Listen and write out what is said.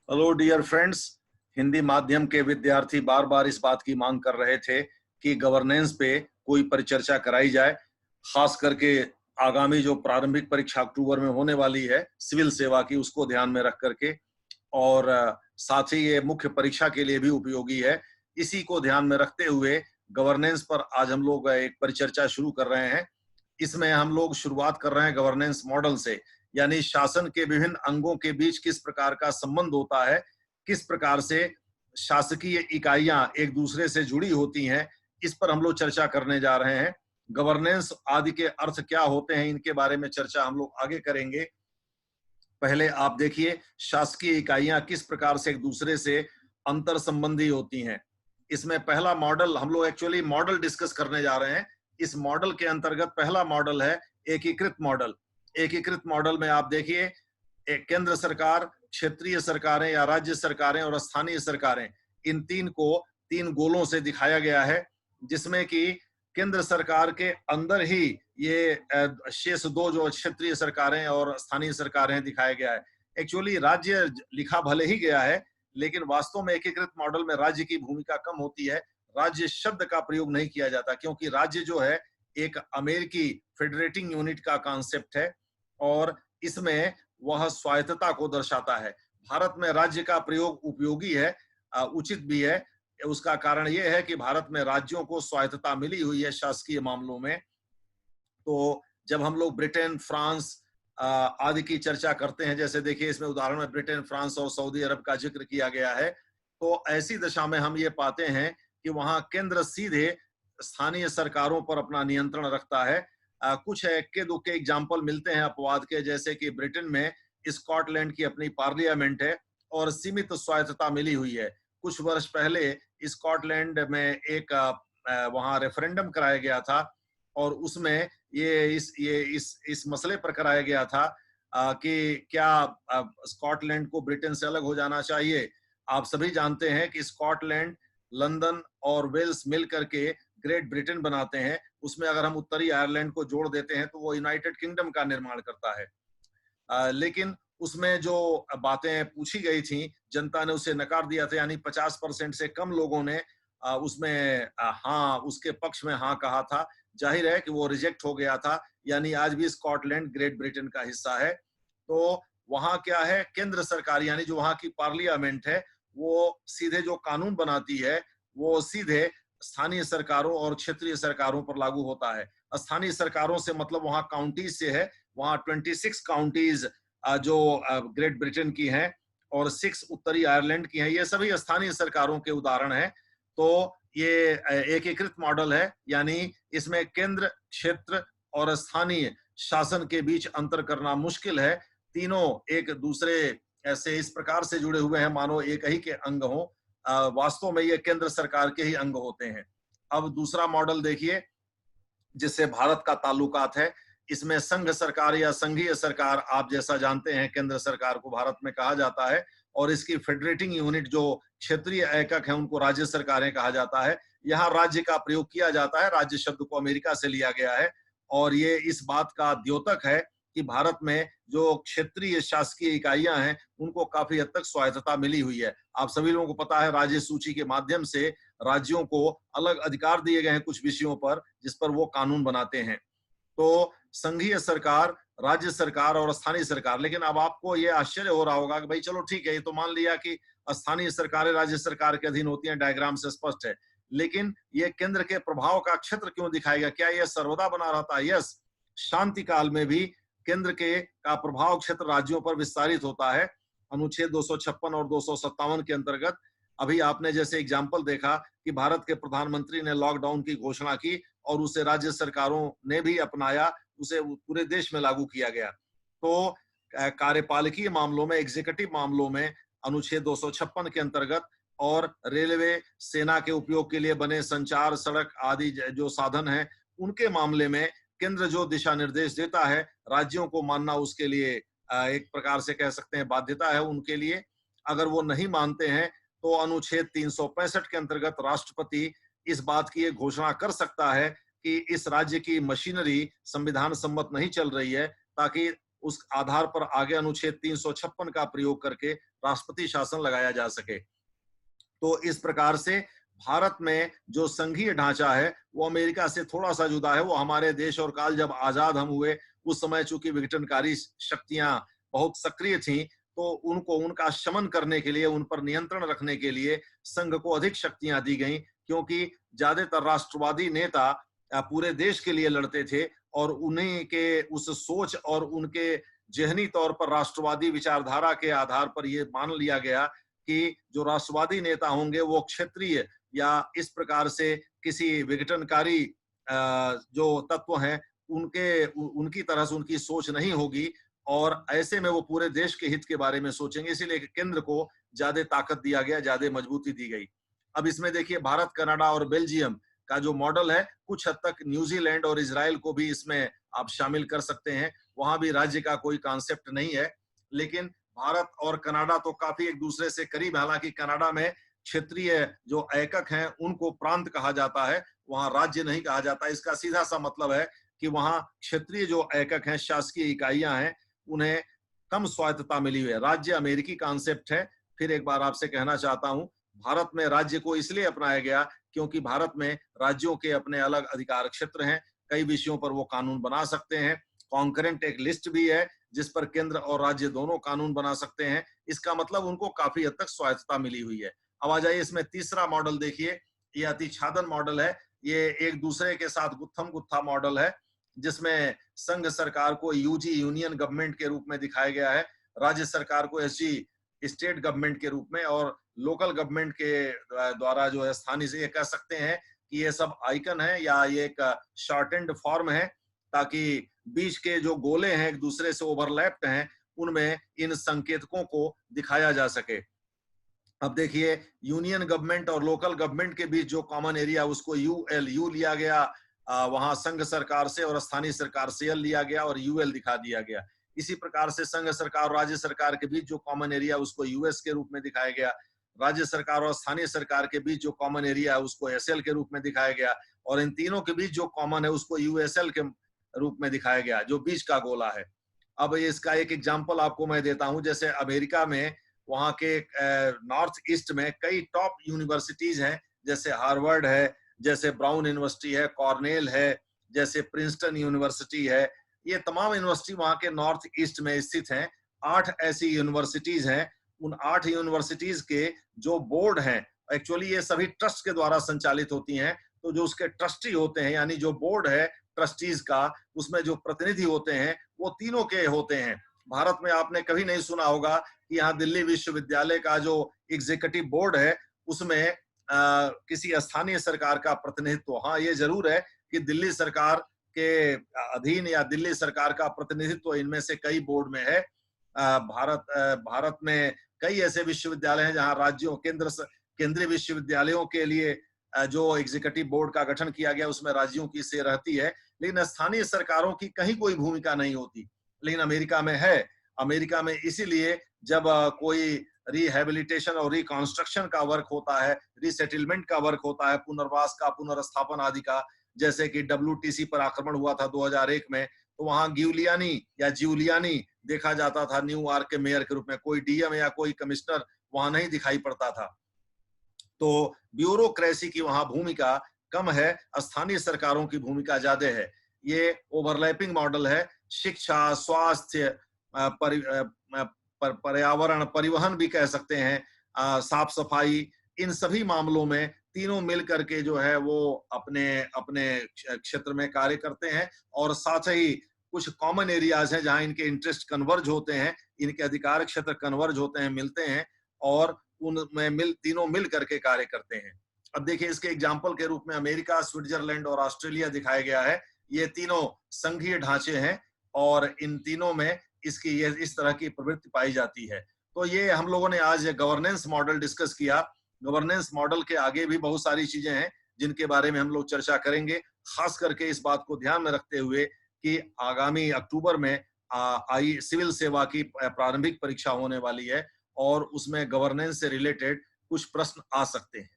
Hello dear friends. Hindi माध्यम के विद्यार्थी बार बार इस बात की मांग कर रहे थे कि गवर्नेंस पे कोई परिचर्चा कराई जाए, खास करके आगामी जो प्रारंभिक परीक्षा अक्टूबर में होने वाली है सिविल सेवा की, उसको ध्यान में रख करके, और साथ ही ये मुख्य परीक्षा के लिए भी उपयोगी है। इसी को ध्यान में रखते हुए गवर्नेंस पर आज हम लोग एक परिचर्चा शुरू कर रहे हैं। इसमें हम लोग शुरुआत कर रहे हैं गवर्नेंस मॉडल से, यानी शासन के विभिन्न अंगों के बीच किस प्रकार का संबंध होता है, किस प्रकार से शासकीय इकाइयां एक दूसरे से जुड़ी होती हैं, इस पर हम लोग चर्चा करने जा रहे हैं। गवर्नेंस आदि के अर्थ क्या होते हैं, इनके बारे में चर्चा हम लोग आगे करेंगे। पहले आप देखिए शासकीय इकाइयां किस प्रकार से एक दूसरे से अंतर संबंधी होती हैं। इसमें पहला मॉडल हम लोग एक्चुअली मॉडल डिस्कस करने जा रहे हैं। इस मॉडल के अंतर्गत पहला मॉडल है एकीकृत मॉडल। एकीकृत मॉडल में आप देखिए एक केंद्र सरकार, क्षेत्रीय सरकारें या राज्य सरकारें और स्थानीय सरकारें, इन तीन को तीन गोलों से दिखाया गया है, जिसमें कि केंद्र सरकार के अंदर ही ये शेष दो जो क्षेत्रीय सरकारें और स्थानीय सरकारें दिखाया गया है। एक्चुअली राज्य लिखा भले ही गया है, लेकिन वास्तव में एकीकृत मॉडल में राज्य की भूमिका कम होती है। राज्य शब्द का प्रयोग नहीं किया जाता, क्योंकि राज्य जो है एक अमेरिकी फेडरेटिंग यूनिट का कॉन्सेप्ट है और इसमें वह स्वायत्तता को दर्शाता है। भारत में राज्य का प्रयोग उपयोगी है, उचित भी है। उसका कारण यह है कि भारत में राज्यों को स्वायत्तता मिली हुई है शासकीय मामलों में। तो जब हम लोग ब्रिटेन, फ्रांस आदि की चर्चा करते हैं, जैसे देखिए इसमें उदाहरण में ब्रिटेन, फ्रांस और सऊदी अरब का जिक्र किया गया है, तो ऐसी दशा में हम ये पाते हैं कि वहां केंद्र सीधे स्थानीय सरकारों पर अपना नियंत्रण रखता है। कुछ इक्के दुक्के एग्जाम्पल मिलते हैं अपवाद के, जैसे कि ब्रिटेन में स्कॉटलैंड की अपनी पार्लियामेंट है और सीमित स्वायत्तता मिली हुई है। कुछ वर्ष पहले स्कॉटलैंड में एक वहां रेफरेंडम कराया गया था और उसमें इस मसले पर कराया गया था कि क्या स्कॉटलैंड को ब्रिटेन से अलग हो जाना चाहिए। आप सभी जानते हैं कि स्कॉटलैंड, लंदन और वेल्स मिल करके ग्रेट ब्रिटेन बनाते हैं। उसमें अगर हम उत्तरी आयरलैंड को जोड़ देते हैं तो वो यूनाइटेड किंगडम का निर्माण करता है। लेकिन उसमें जो बातें पूछी गई थी, जनता ने उसे नकार दिया था, यानी 50% से कम लोगों ने उसमें हाँ, उसके पक्ष में हाँ कहा था। जाहिर है कि वो रिजेक्ट हो गया था, यानी आज भी स्कॉटलैंड ग्रेट ब्रिटेन का हिस्सा है। तो वहां क्या है, केंद्र सरकार यानी जो वहां की पार्लियामेंट है, वो सीधे जो कानून बनाती है वो सीधे स्थानीय सरकारों और क्षेत्रीय सरकारों पर लागू होता है। स्थानीय सरकारों से मतलब वहां काउंटीज से है। वहां 26 काउंटीज जो ग्रेट ब्रिटेन की हैं और 6 उत्तरी आयरलैंड की हैं, ये सभी स्थानीय सरकारों के उदाहरण हैं। तो ये एकीकृत मॉडल है, यानी इसमें केंद्र, क्षेत्र और स्थानीय शासन के बीच अंतर करना मुश्किल है। तीनों एक दूसरे ऐसे इस प्रकार से जुड़े हुए हैं मानो एक ही के अंग हों। वास्तव में ये केंद्र सरकार के ही अंग होते हैं। अब दूसरा मॉडल देखिए जिससे भारत का ताल्लुकात है। इसमें संघ सरकार या संघीय सरकार, आप जैसा जानते हैं केंद्र सरकार को भारत में कहा जाता है और इसकी फेडरेटिंग यूनिट जो क्षेत्रीय एकक है उनको राज्य सरकारें कहा जाता है। यहाँ राज्य का प्रयोग किया जाता है, राज्य शब्द को अमेरिका से लिया गया है और ये इस बात का द्योतक है कि भारत में जो क्षेत्रीय शासकीय इकाइयां हैं उनको काफी हद तक स्वायत्तता मिली हुई है। आप सभी लोगों को पता है राज्य सूची के माध्यम से राज्यों को अलग अधिकार दिए गए हैं कुछ विषयों पर, जिस पर वो कानून बनाते हैं। तो संघीय सरकार, राज्य सरकार और स्थानीय सरकार। लेकिन अब आपको ये आश्चर्य हो रहा होगा कि भाई चलो ठीक है, ये तो मान लिया कि स्थानीय सरकारें राज्य सरकार के अधीन होती हैं, डायग्राम से स्पष्ट है, लेकिन ये केंद्र के प्रभाव का क्षेत्र क्यों दिखाएगा? क्या यह सर्वदा बना रहता है? यस, शांति काल में भी केंद्र के का प्रभाव क्षेत्र राज्यों पर विस्तारित होता है। अनुच्छेद 256 और 257 के अंतर्गत अभी आपने जैसे एग्जाम्पल देखा कि भारत के प्रधानमंत्री ने लॉकडाउन की घोषणा की और उसे राज्य सरकारों ने भी अपनाया, उसे पूरे देश में लागू किया गया। तो कार्यपालिकीय मामलों में, एग्जीक्यूटिव मामलों में अनुच्छेद 256 के अंतर्गत और रेलवे, सेना के उपयोग के लिए बने संचार, सड़क आदि जो साधन हैं, उनके मामले में केंद्र जो दिशा निर्देश देता है, राज्यों को मानना उसके लिए एक प्रकार से कह सकते हैं बाध्यता है उनके लिए। अगर वो नहीं मानते हैं तो अनुच्छेद 365 के अंतर्गत राष्ट्रपति इस बात की एक घोषणा कर सकता है कि इस राज्य की मशीनरी संविधान सम्मत नहीं चल रही है, ताकि उस आधार पर आगे अनुच्छेद 356 का प्रयोग करके राष्ट्रपति शासन लगाया जा सके। तो इस प्रकार से भारत में जो संघीय ढांचा है वो अमेरिका से थोड़ा सा जुदा है। वो हमारे देश और काल जब आजाद हम हुए उस समय चूंकि विघटनकारी शक्तियां बहुत सक्रिय थीं, तो उनको उनका शमन करने के लिए, उन पर नियंत्रण रखने के लिए संघ को अधिक शक्तियां दी गई, क्योंकि ज्यादातर राष्ट्रवादी नेता पूरे देश के लिए लड़ते थे और उन्हीं के उस सोच और उनके जेहनी तौर पर राष्ट्रवादी विचारधारा के आधार पर यह मान लिया गया कि जो राष्ट्रवादी नेता होंगे वो क्षेत्रीय या इस प्रकार से किसी विघटनकारी जो तत्व हैं उनकी तरह से उनकी सोच नहीं होगी, और ऐसे में वो पूरे देश के हित के बारे में सोचेंगे। इसीलिए केंद्र को ज्यादा ताकत दिया गया, ज्यादा मजबूती दी गई। अब इसमें देखिए भारत, कनाडा और बेल्जियम का जो मॉडल है, कुछ हद तक न्यूजीलैंड और इजराइल को भी इसमें आप शामिल कर सकते हैं। वहां भी राज्य का कोई कॉन्सेप्ट नहीं है, लेकिन भारत और कनाडा तो काफी एक दूसरे से करीब। हालांकि कनाडा में क्षेत्रीय जो एकक हैं उनको प्रांत कहा जाता है, वहां राज्य नहीं कहा जाता। इसका सीधा सा मतलब है कि वहां क्षेत्रीय जो एकक हैं, शासकीय इकाइयां हैं, उन्हें कम स्वायत्तता मिली हुई है। राज्य अमेरिकी कॉन्सेप्ट है। फिर एक बार आपसे कहना चाहता हूं, भारत में राज्य को इसलिए अपनाया गया क्योंकि भारत में राज्यों के अपने अलग अधिकार क्षेत्र हैं, कई विषयों पर वो कानून बना सकते हैं। कॉन्करेंट एक लिस्ट भी है जिस पर केंद्र और राज्य दोनों कानून बना सकते हैं। इसका मतलब उनको काफी हद तक स्वायत्तता मिली हुई है। अब आ जाइए इसमें तीसरा मॉडल देखिए, ये अतिछादन मॉडल है। ये एक दूसरे के साथ गुत्थम गुत्था मॉडल है, जिसमें संघ सरकार को यूजी यूनियन गवर्नमेंट के रूप में दिखाया गया है, राज्य सरकार को एसजी स्टेट गवर्नमेंट के रूप में, और लोकल गवर्नमेंट के द्वारा जो है स्थानीय से। ये कह सकते हैं कि ये सब आइकन है या ये एक शॉर्टेंड फॉर्म है, ताकि बीच के जो गोले हैं एक दूसरे से ओवरलैप्ड हैं, उनमें इन संकेतकों को दिखाया जा सके। अब देखिए यूनियन गवर्नमेंट और लोकल गवर्नमेंट के बीच जो कॉमन एरिया उसको यू लिया गया, वहां संघ सरकार से, और स्थानीय सरकार से एल लिया गया और यूएल दिखा दिया गया। इसी प्रकार से संघ सरकार और राज्य सरकार के बीच जो कॉमन एरिया उसको यूएस के रूप में दिखाया गया, राज्य सरकार और स्थानीय सरकार के बीच जो कॉमन एरिया है उसको एसएल के रूप में दिखाया गया, और इन तीनों के बीच जो कॉमन है उसको यूएसएल के रूप में दिखाया गया, जो बीच का गोला है। अब इसका एक एग्जांपल आपको मैं देता हूं। जैसे अमेरिका में वहां के नॉर्थ ईस्ट में कई टॉप यूनिवर्सिटीज हैं, जैसे हार्वर्ड है, जैसे ब्राउन यूनिवर्सिटी है, कॉर्नेल है, जैसे प्रिंसटन यूनिवर्सिटी है। ये तमाम यूनिवर्सिटी वहां के नॉर्थ ईस्ट में स्थित हैं। 8 ऐसी यूनिवर्सिटीज हैं। उन 8 यूनिवर्सिटीज के जो बोर्ड हैं, एक्चुअली ये सभी ट्रस्ट के द्वारा संचालित होती हैं, तो जो उसके ट्रस्टी होते हैं, यानी जो बोर्ड है ट्रस्टीज का, उसमें जो प्रतिनिधि होते हैं वो तीनों के होते हैं। भारत में आपने कभी नहीं सुना होगा कि यहाँ दिल्ली विश्वविद्यालय का जो एग्जीक्यूटिव बोर्ड है उसमें किसी स्थानीय सरकार का प्रतिनिधित्व। हाँ, ये जरूर है कि दिल्ली सरकार के अधीन या दिल्ली सरकार का प्रतिनिधित्व इनमें से कई बोर्ड में है। भारत में कई ऐसे विश्वविद्यालय हैं जहां राज्यों केंद्रीय विश्वविद्यालयों के लिए जो एग्जीक्यूटिव बोर्ड का गठन किया गया उसमें राज्यों की से रहती है, लेकिन स्थानीय सरकारों की कहीं कोई भूमिका नहीं होती। लेकिन अमेरिका में है। अमेरिका में इसीलिए जब कोई रिहेबिलिटेशन और रिकंस्ट्रक्शन का वर्क होता है, रिसेटलमेंट का वर्क होता है, पुनर्वास का, पुनर्स्थापन आदि का, जैसे कि WTC पर आक्रमण हुआ था 2001 में, तो वहां जिउलियानी देखा जाता था न्यूयॉर्क के मेयर के रूप में। कोई डीएम या कोई कमिश्नर वहां नहीं दिखाई पड़ता था। तो ब्यूरोक्रेसी की वहां भूमिका कम है, स्थानीय सरकारों की भूमिका ज्यादा है। ये ओवरलैपिंग मॉडल है। शिक्षा, स्वास्थ्य, पर्यावरण, परिवहन भी कह सकते हैं, साफ सफाई, इन सभी मामलों में तीनों मिल करके जो है वो अपने अपने क्षेत्र में कार्य करते हैं, और साथ ही कुछ कॉमन एरियाज हैं जहां इनके इंटरेस्ट कन्वर्ज होते हैं, इनके अधिकार क्षेत्र कन्वर्ज होते हैं, मिलते हैं, और उनमें तीनों मिल करके कार्य करते हैं। अब देखिए इसके एग्जाम्पल के रूप में अमेरिका, स्विट्जरलैंड और ऑस्ट्रेलिया दिखाया गया है। ये तीनों संघीय ढांचे हैं और इन तीनों में ये इस तरह की प्रवृत्ति पाई जाती है। तो ये हम लोगों ने आज गवर्नेंस मॉडल डिस्कस किया। गवर्नेंस मॉडल के आगे भी बहुत सारी चीजें हैं जिनके बारे में हम लोग चर्चा करेंगे, खास करके इस बात को ध्यान में रखते हुए कि आगामी अक्टूबर में सिविल सेवा की प्रारंभिक परीक्षा होने वाली है और उसमें गवर्नेंस से रिलेटेड कुछ प्रश्न आ सकते हैं।